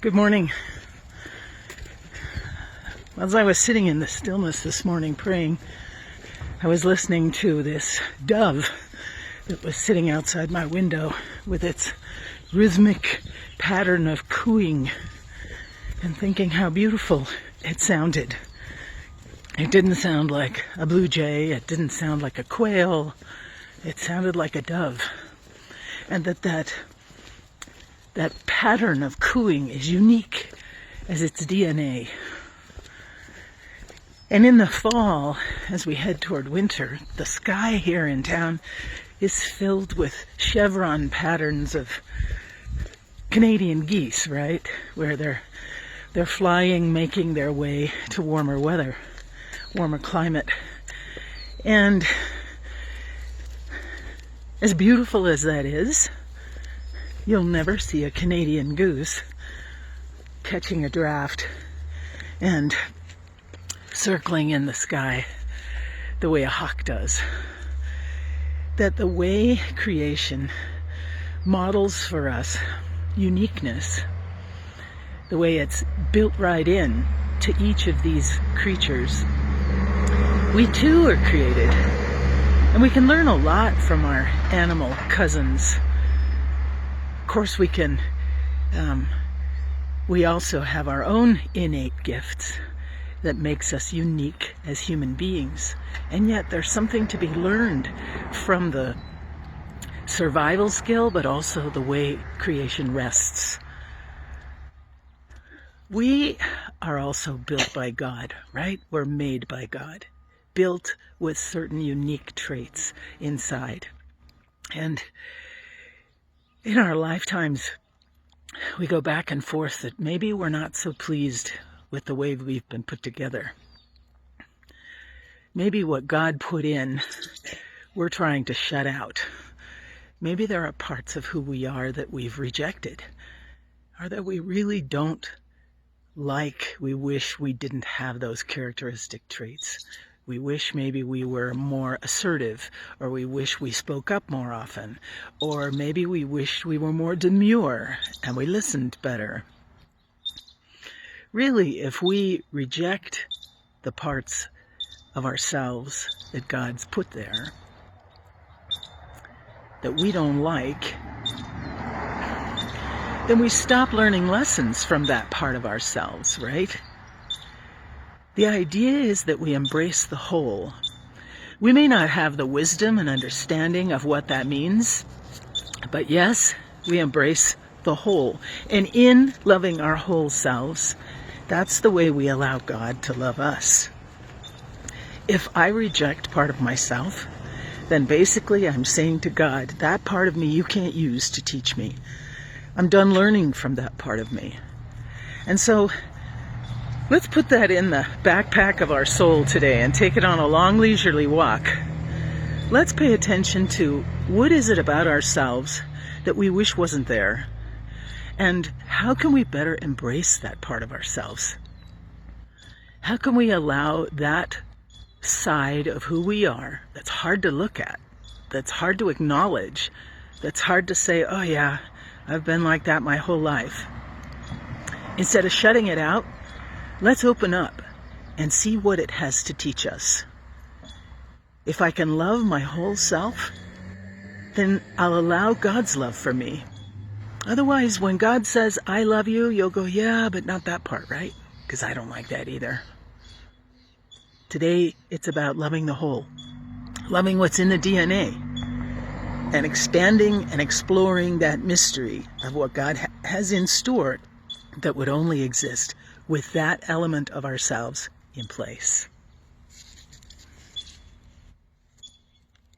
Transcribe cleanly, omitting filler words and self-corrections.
Good morning. As I was sitting in the stillness this morning praying, I was listening to this dove that was sitting outside my window with its rhythmic pattern of cooing and thinking how beautiful it sounded. It didn't sound like a blue jay, it didn't sound like a quail, it sounded like a dove. And that pattern of cooing is unique as its DNA. And in the fall, as we head toward winter, the sky here in town is filled with chevron patterns of Canadian geese, right? Where they're flying, making their way to warmer weather, warmer climate. And as beautiful as that is, you'll never see a Canadian goose catching a draft and circling in the sky the way a hawk does. That the way creation models for us uniqueness, the way it's built right in to each of these creatures, we too are created. And we can learn a lot from our animal cousins. Of course, we also have our own innate gifts that makes us unique as human beings. And yet there's something to be learned from the survival skill, but also the way creation rests. We are also built by God, right? We're made by God, built with certain unique traits inside. And in our lifetimes, we go back and forth that maybe we're not so pleased with the way we've been put together. Maybe what God put in, we're trying to shut out. Maybe there are parts of who we are that we've rejected, or that we really don't like. We wish we didn't have those characteristic traits. We wish maybe we were more assertive, or we wish we spoke up more often, or maybe we wished we were more demure and we listened better. Really, if we reject the parts of ourselves that God's put there that we don't like, then we stop learning lessons from that part of ourselves, right? The idea is that we embrace the whole. We may not have the wisdom and understanding of what that means, but yes, we embrace the whole. And in loving our whole selves, that's the way we allow God to love us. If I reject part of myself, then basically I'm saying to God, that part of me you can't use to teach me. I'm done learning from that part of me. And so let's put that in the backpack of our soul today and take it on a long leisurely walk. Let's pay attention to what is it about ourselves that we wish wasn't there, and how can we better embrace that part of ourselves? How can we allow that side of who we are that's hard to look at, that's hard to acknowledge, that's hard to say, oh yeah, I've been like that my whole life. Instead of shutting it out, let's open up and see what it has to teach us. If I can love my whole self, then I'll allow God's love for me. Otherwise, when God says, I love you, you'll go, yeah, but not that part, right? Because I don't like that either. Today, it's about loving the whole, loving what's in the DNA, and expanding and exploring that mystery of what God has in store that would only exist with that element of ourselves in place.